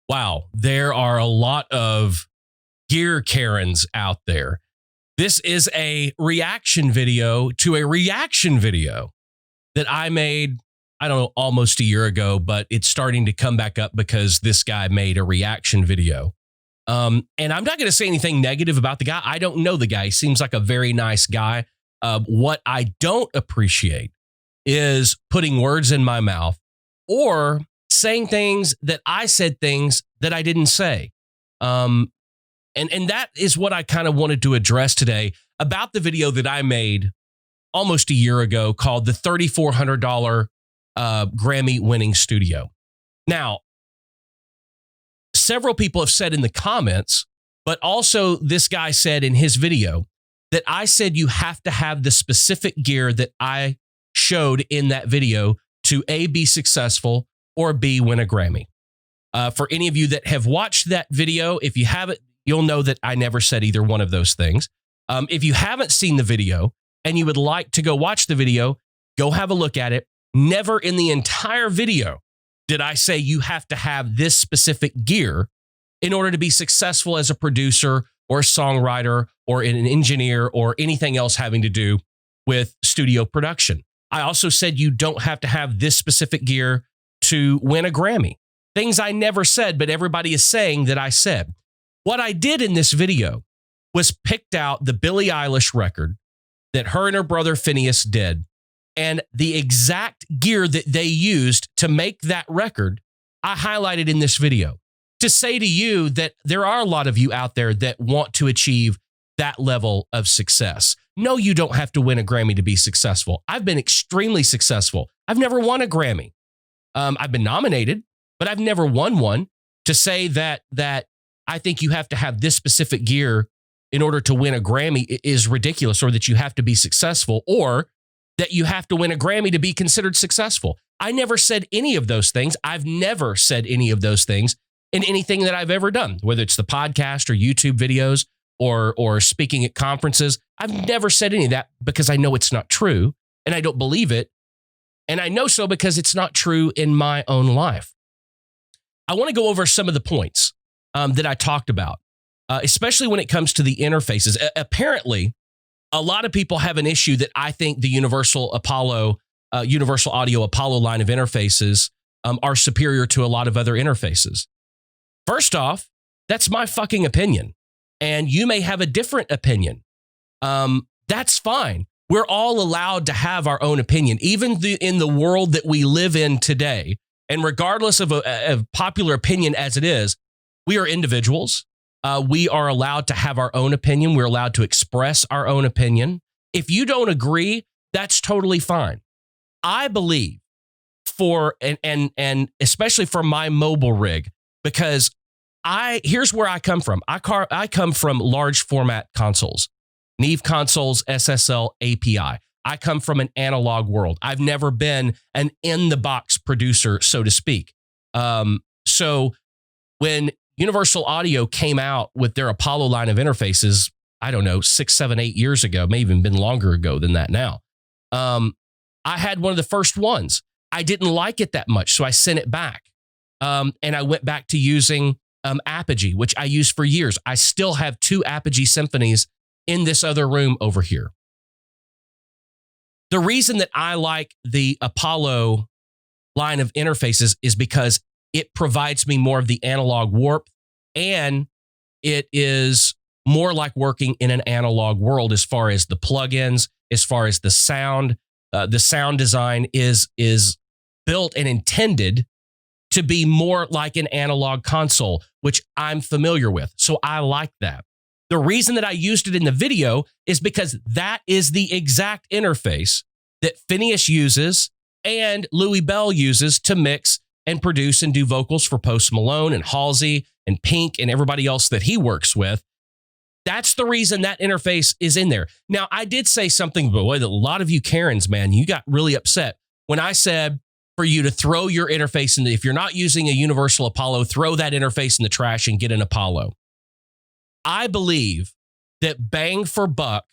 Wow, there are a lot of gear Karens out there. This is a reaction video to a reaction video that I made, I don't know, almost a year ago, but it's starting to come back up because this guy made a reaction video. And I'm not going to say anything negative about the guy. I don't know the guy. He seems like a very nice guy. What I don't appreciate is putting words in my mouth or saying things that I said things that I didn't say. And that is what I kind of wanted to address today about the video that I made almost a year ago called the $3,400 Grammy winning studio. Now, several people have said in the comments, but also this guy said in his video that I said you have to have the specific gear that I showed in that video to A, be successful, or B, win a Grammy. For any of you that have watched that video, if you haven't, you'll know that I never said either one of those things. If you haven't seen the video and you would like to go watch the video, go have a look at it. Never in the entire video did I say you have to have this specific gear in order to be successful as a producer or a songwriter or an engineer or anything else having to do with studio production. I also said you don't have to have this specific gear to win a Grammy. Things I never said, but everybody is saying that I said. What I did in this video was picked out the Billie Eilish record that her and her brother Phineas did, and the exact gear that they used to make that record, I highlighted in this video to say to you that there are a lot of you out there that want to achieve that level of success. No, you don't have to win a Grammy to be successful. I've been extremely successful. I've never won a Grammy. I've been nominated, but I've never won one. To say that I think you have to have this specific gear in order to win a Grammy is ridiculous, or that you have to be successful, or that you have to win a Grammy to be considered successful. I never said any of those things. I've never said any of those things in anything that I've ever done, whether it's the podcast or YouTube videos or speaking at conferences. I've never said any of that because I know it's not true and I don't believe it. And I know so because it's not true in my own life. I want to go over some of the points that I talked about, especially when it comes to the interfaces. Apparently, a lot of people have an issue that I think the Universal Audio Apollo line of interfaces are superior to a lot of other interfaces. First off, that's my fucking opinion. And you may have a different opinion. That's fine. We're all allowed to have our own opinion, even in the world that we live in today. And regardless of a popular opinion as it is, we are individuals. We are allowed to have our own opinion. We're allowed to express our own opinion. If you don't agree, that's totally fine. I believe and especially for my mobile rig, because here's where I come from. I come from large format consoles, Neve consoles, SSL, API. I come from an analog world. I've never been an in-the-box producer, so to speak. So when Universal Audio came out with their Apollo line of interfaces, I don't know, 6, 7, 8 years ago, may even been longer ago than that now. I had one of the first ones. I didn't like it that much, so I sent it back. And I went back to using Apogee, which I used for years. I still have 2 Apogee Symphonies in this other room over here. The reason that I like the Apollo line of interfaces is because it provides me more of the analog warmth, and it is more like working in an analog world as far as the plugins, as far as the sound. The sound design is built and intended to be more like an analog console, which I'm familiar with. So I like that. The reason that I used it in the video is because that is the exact interface that Phineas uses and Louis Bell uses to mix and produce and do vocals for Post Malone and Halsey and Pink and everybody else that he works with. That's the reason that interface is in there. Now, I did say something, but boy, a lot of you Karens, man, you got really upset when I said for you to throw your interface in. If you're not using a Universal Apollo, throw that interface in the trash and get an Apollo. I believe that bang for buck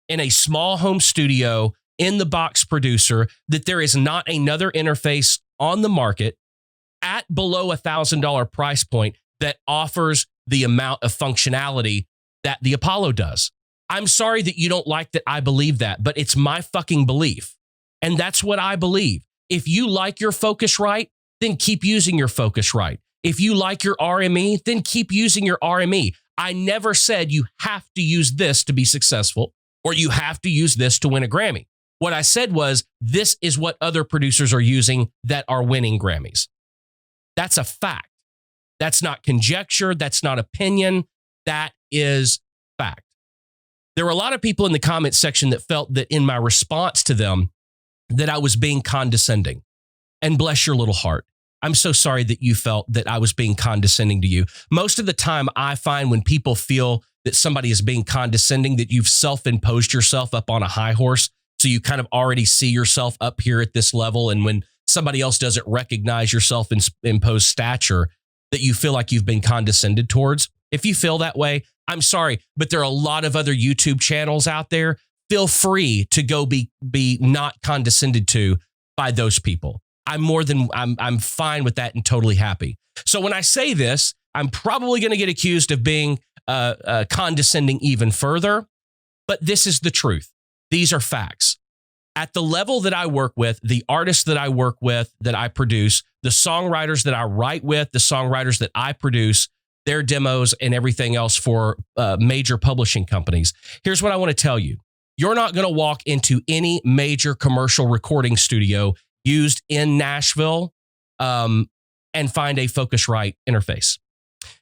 in a small home studio, in the box producer, that there is not another interface on the market at below $1,000 price point that offers the amount of functionality that the Apollo does. I'm sorry that you don't like that I believe that, but it's my fucking belief. And that's what I believe. If you like your Focusrite, then keep using your Focusrite. If you like your RME, then keep using your RME. I never said you have to use this to be successful or you have to use this to win a Grammy. What I said was, this is what other producers are using that are winning Grammys. That's a fact. That's not conjecture. That's not opinion. That is fact. There were a lot of people in the comment section that felt that in my response to them that I was being condescending. And bless your little heart. I'm so sorry that you felt that I was being condescending to you. Most of the time, I find when people feel that somebody is being condescending, that you've self-imposed yourself up on a high horse. So you kind of already see yourself up here at this level. And when somebody else doesn't recognize your self-imposed stature, that you feel like you've been condescended towards. If you feel that way, I'm sorry, but there are a lot of other YouTube channels out there. Feel free to go be not condescended to by those people. I'm fine with that and totally happy. So when I say this, I'm probably going to get accused of being condescending even further, but this is the truth. These are facts. At the level that I work with, the artists that I work with, that I produce, the songwriters that I write with, the songwriters that I produce, their demos and everything else for major publishing companies. Here's what I want to tell you. You're not going to walk into any major commercial recording studio used in Nashville and find a Focusrite interface.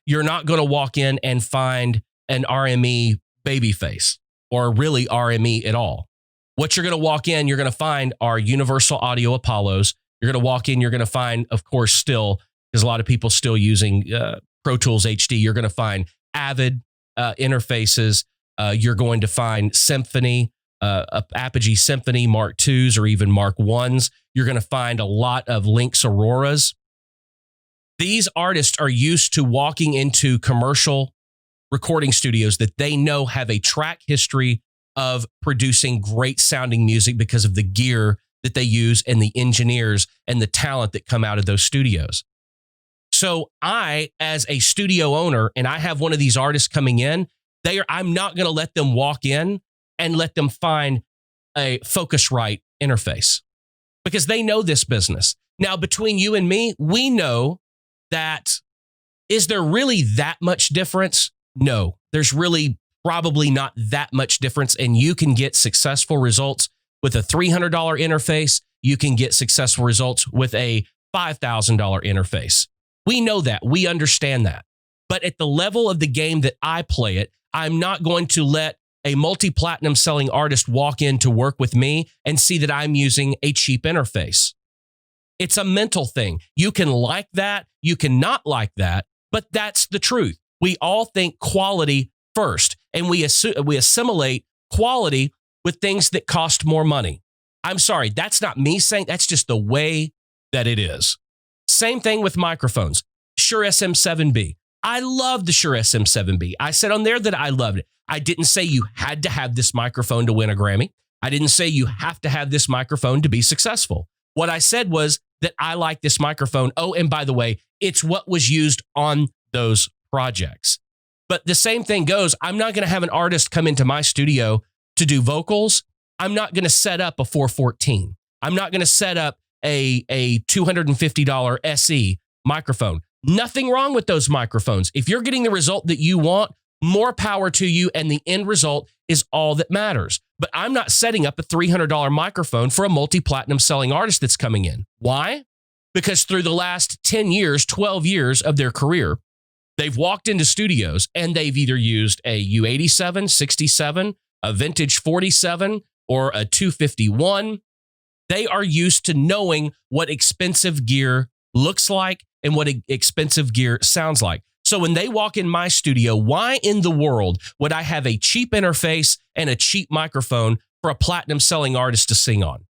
You're not going to walk in and find an RME Babyface or really RME at all. What you're going to walk in, you're going to find are Universal Audio Apollos. You're going to walk in, you're going to find, of course, still, because a lot of people still using Pro Tools HD, you're going to find Avid interfaces. You're going to find Symphony, Apogee Symphony Mark IIs or even Mark Is. You're going to find a lot of Lynx Auroras. These artists are used to walking into commercial recording studios that they know have a track history of producing great sounding music because of the gear that they use and the engineers and the talent that come out of those studios. So I, as a studio owner, and I have one of these artists coming in, I'm not going to let them walk in and let them find a Focusrite interface because they know this business. Now, between you and me, we know that, is there really that much difference? No, there's really probably not that much difference. And you can get successful results with a $300 interface. You can get successful results with a $5,000 interface. We know that. We understand that. But at the level of the game that I play it, I'm not going to let a multi-platinum selling artist walk in to work with me and see that I'm using a cheap interface. It's a mental thing. You can like that. You can not like that, but that's the truth. We all think quality first, and we assimilate quality with things that cost more money. I'm sorry, that's not me saying, that's just the way that it is. Same thing with microphones. Shure SM7B. I love the Shure SM7B. I said on there that I loved it. I didn't say you had to have this microphone to win a Grammy. I didn't say you have to have this microphone to be successful. What I said was that I like this microphone. Oh, and by the way, it's what was used on those projects. But the same thing goes, I'm not going to have an artist come into my studio to do vocals. I'm not going to set up a 414. I'm not going to set up a $250 SE microphone. Nothing wrong with those microphones. If you're getting the result that you want, more power to you, and the end result is all that matters. But I'm not setting up a $300 microphone for a multi-platinum selling artist that's coming in. Why? Because through the last 10 years, 12 years of their career, they've walked into studios and they've either used a U87, 67, a vintage 47, or a 251. They are used to knowing what expensive gear looks like and what expensive gear sounds like. So when they walk in my studio, why in the world would I have a cheap interface and a cheap microphone for a platinum selling artist to sing on?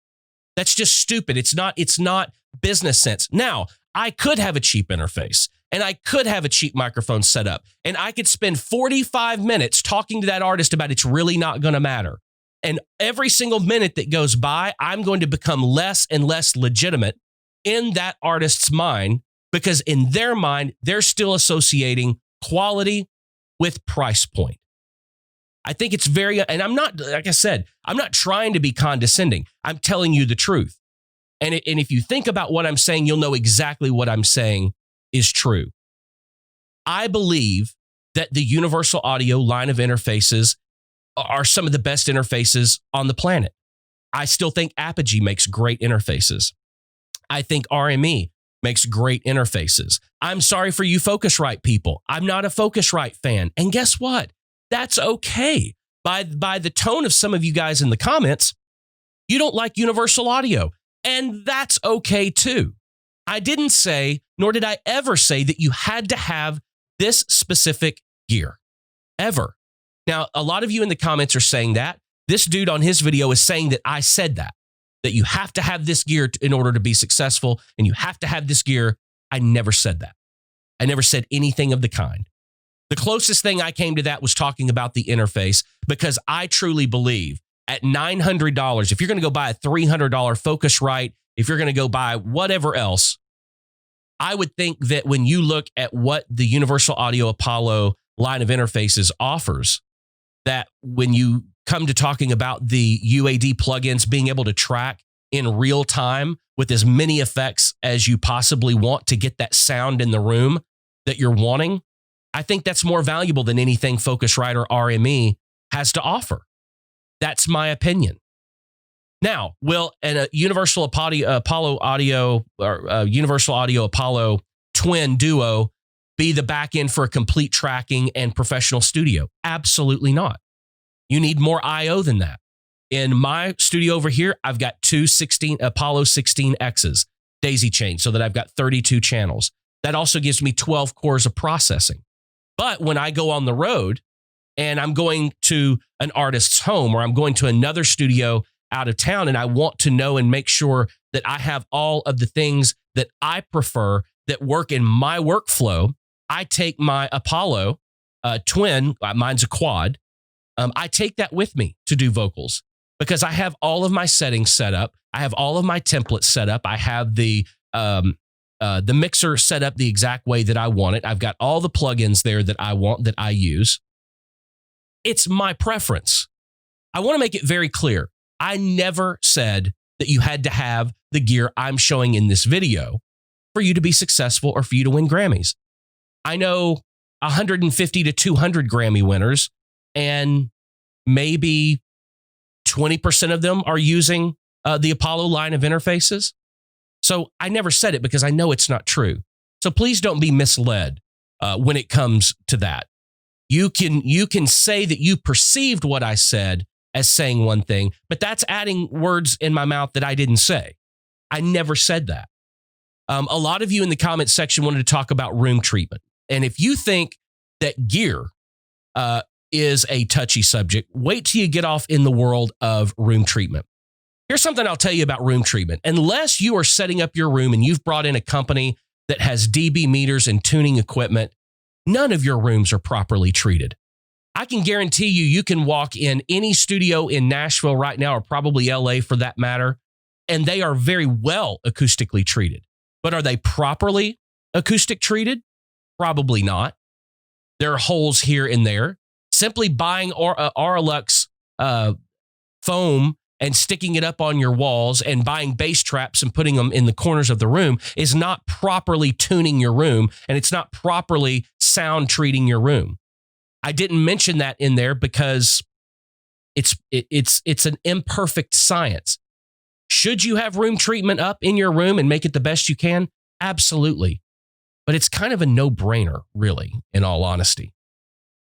That's just stupid. It's not business sense. Now, I could have a cheap interface and I could have a cheap microphone set up and I could spend 45 minutes talking to that artist about it's really not going to matter. And every single minute that goes by, I'm going to become less and less legitimate in that artist's mind because in their mind, they're still associating quality with price point. I think it's and I'm not, like I said, I'm not trying to be condescending. I'm telling you the truth. And if you think about what I'm saying, you'll know exactly what I'm saying is true. I believe that the universal audio line of interfaces are some of the best interfaces on the planet. I still think Apogee makes great interfaces. I think RME makes great interfaces. I'm sorry for you Focusrite people. I'm not a Focusrite fan. And guess what? That's okay. By the tone of some of you guys in the comments, you don't like universal audio. And that's okay too. I didn't say, nor did I ever say that you had to have this specific gear. Ever. Now, a lot of you in the comments are saying that. This dude on his video is saying that I said that you have to have this gear in order to be successful, and you have to have this gear. I never said that. I never said anything of the kind. The closest thing I came to that was talking about the interface, because I truly believe at $900, if you're going to go buy a $300 Focusrite, if you're going to go buy whatever else, I would think that when you look at what the Universal Audio Apollo line of interfaces offers, that when you come to talking about the UAD plugins being able to track in real time with as many effects as you possibly want to get that sound in the room that you're wanting, I think that's more valuable than anything Focusrite or RME has to offer. That's my opinion. Now, will a Universal Apollo Audio or Universal Audio Apollo Twin Duo be the back end for a complete tracking and professional studio? Absolutely not. You need more I/O than that. In my studio over here, I've got two Apollo 16Xs daisy chained so that I've got 32 channels. That also gives me 12 cores of processing. But when I go on the road and I'm going to an artist's home or I'm going to another studio out of town and I want to know and make sure that I have all of the things that I prefer that work in my workflow, I take my Apollo Twin, mine's a quad, I take that with me to do vocals because I have all of my settings set up. I have all of my templates set up. I have the mixer set up the exact way that I want it. I've got all the plugins there that I want, that I use. It's my preference. I want to make it very clear. I never said that you had to have the gear I'm showing in this video for you to be successful or for you to win Grammys. I know 150 to 200 Grammy winners, and maybe 20% of them are using the Apollo line of interfaces. So I never said it because I know it's not true. So please don't be misled when it comes to that. You can say that you perceived what I said as saying one thing, but that's adding words in my mouth that I didn't say. I never said that. A lot of you in the comments section wanted to talk about room treatment. And if you think that gear is a touchy subject, wait till you get off in the world of room treatment. Here's something I'll tell you about room treatment. Unless you are setting up your room and you've brought in a company that has dB meters and tuning equipment, none of your rooms are properly treated. I can guarantee you can walk in any studio in Nashville right now, or probably LA for that matter, and they are very well acoustically treated. But are they properly acoustic treated? Probably not. There are holes here and there. Simply buying Auralux foam and sticking it up on your walls and buying bass traps and putting them in the corners of the room is not properly tuning your room, and it's not properly sound treating your room. I didn't mention that in there because it's an imperfect science. Should you have room treatment up in your room and make it the best you can? Absolutely. But it's kind of a no-brainer, really, in all honesty.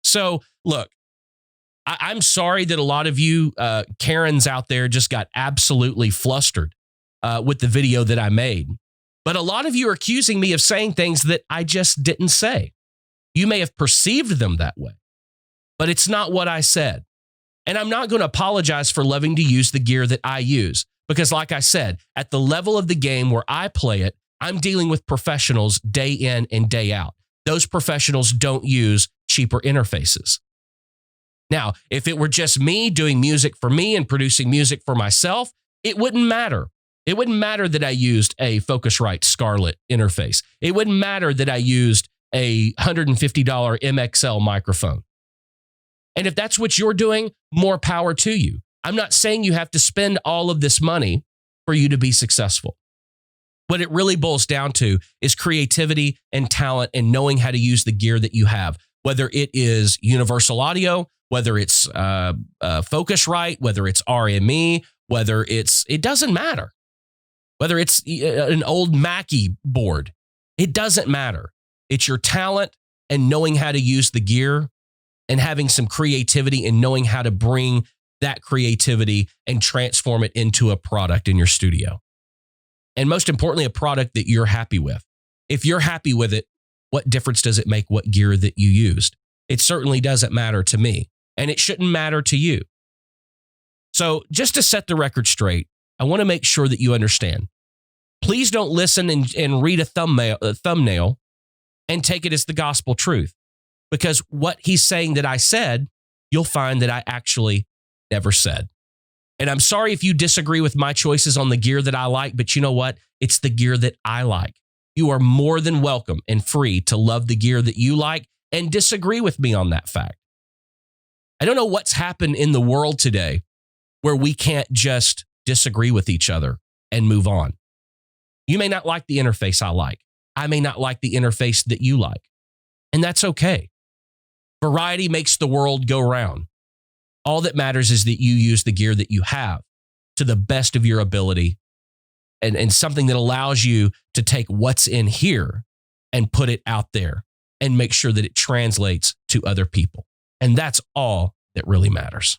So, look, I'm sorry that a lot of you Karens out there just got absolutely flustered with the video that I made. But a lot of you are accusing me of saying things that I just didn't say. You may have perceived them that way, but it's not what I said. And I'm not going to apologize for loving to use the gear that I use, because like I said, at the level of the game where I play it, I'm dealing with professionals day in and day out. Those professionals don't use cheaper interfaces. Now, if it were just me doing music for me and producing music for myself, it wouldn't matter. It wouldn't matter that I used a Focusrite Scarlett interface. It wouldn't matter that I used a $150 MXL microphone. And if that's what you're doing, more power to you. I'm not saying you have to spend all of this money for you to be successful. What it really boils down to is creativity and talent and knowing how to use the gear that you have, whether it is universal audio, whether it's Focusrite, whether it's RME, it doesn't matter. Whether it's an old Mackie board, it doesn't matter. It's your talent and knowing how to use the gear and having some creativity and knowing how to bring that creativity and transform it into a product in your studio. And most importantly, a product that you're happy with. If you're happy with it, what difference does it make what gear that you used? It certainly doesn't matter to me, and it shouldn't matter to you. So just to set the record straight, I want to make sure that you understand. Please don't listen and read a thumbnail and take it as the gospel truth, because what he's saying that I said, you'll find that I actually never said. And I'm sorry if you disagree with my choices on the gear that I like, but you know what? It's the gear that I like. You are more than welcome and free to love the gear that you like and disagree with me on that fact. I don't know what's happened in the world today where we can't just disagree with each other and move on. You may not like the interface I like. I may not like the interface that you like. And that's okay. Variety makes the world go round. All that matters is that you use the gear that you have to the best of your ability and something that allows you to take what's in here and put it out there and make sure that it translates to other people. And that's all that really matters.